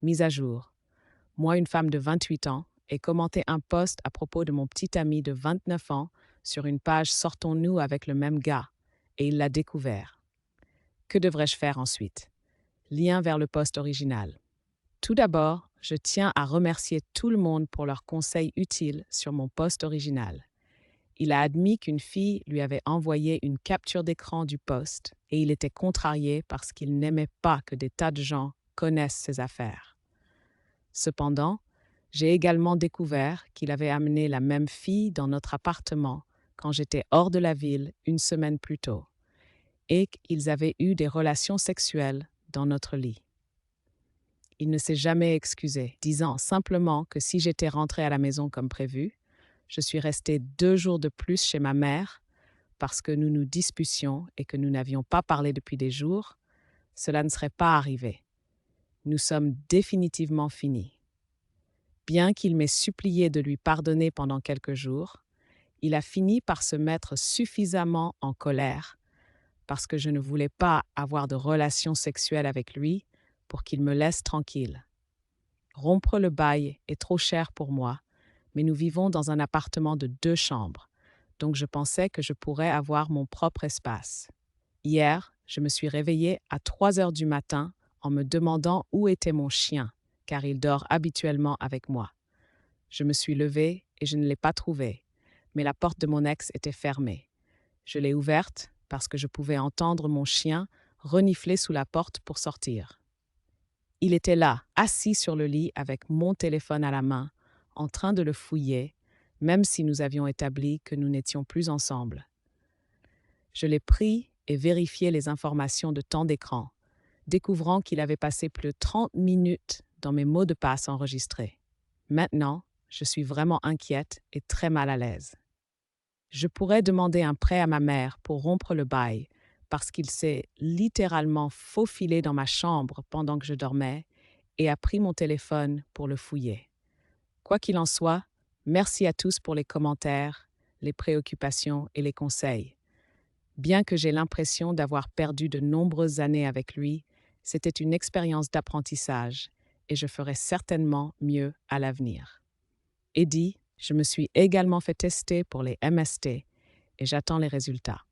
Mise à jour. Moi, une femme de 28 ans, ai commenté un post à propos de mon petit ami de 29 ans sur une page Sortons-nous avec le même gars, et il l'a découvert. Que devrais-je faire ensuite? Lien vers le post original. Tout d'abord, je tiens à remercier tout le monde pour leurs conseils utiles sur mon post original. Il a admis qu'une fille lui avait envoyé une capture d'écran du post et il était contrarié parce qu'il n'aimait pas que des tas de gens connaissent ses affaires. Cependant, j'ai également découvert qu'il avait amené la même fille dans notre appartement quand j'étais hors de la ville une semaine plus tôt et qu'ils avaient eu des relations sexuelles dans notre lit. Il ne s'est jamais excusé, disant simplement que si j'étais rentrée à la maison comme prévu, je suis restée 2 jours de plus chez ma mère parce que nous nous disputions et que nous n'avions pas parlé depuis des jours, cela ne serait pas arrivé. Nous sommes définitivement finis. Bien qu'il m'ait supplié de lui pardonner pendant quelques jours, il a fini par se mettre suffisamment en colère parce que je ne voulais pas avoir de relations sexuelles avec lui pour qu'il me laisse tranquille. Rompre le bail est trop cher pour moi, mais nous vivons dans un appartement de 2 chambres, donc je pensais que je pourrais avoir mon propre espace. Hier, je me suis réveillée à 3 heures du matin en me demandant où était mon chien, car il dort habituellement avec moi. Je me suis levée et je ne l'ai pas trouvé, mais la porte de mon ex était fermée. Je l'ai ouverte parce que je pouvais entendre mon chien renifler sous la porte pour sortir. Il était là, assis sur le lit avec mon téléphone à la main, en train de le fouiller, même si nous avions établi que nous n'étions plus ensemble. Je l'ai pris et vérifié les informations de temps d'écran, découvrant qu'il avait passé plus de 30 minutes dans mes mots de passe enregistrés. Maintenant, je suis vraiment inquiète et très mal à l'aise. Je pourrais demander un prêt à ma mère pour rompre le bail, parce qu'il s'est littéralement faufilé dans ma chambre pendant que je dormais et a pris mon téléphone pour le fouiller. Quoi qu'il en soit, merci à tous pour les commentaires, les préoccupations et les conseils. Bien que j'ai l'impression d'avoir perdu de nombreuses années avec lui, c'était une expérience d'apprentissage et je ferai certainement mieux à l'avenir. Eddie, je me suis également fait tester pour les MST et j'attends les résultats.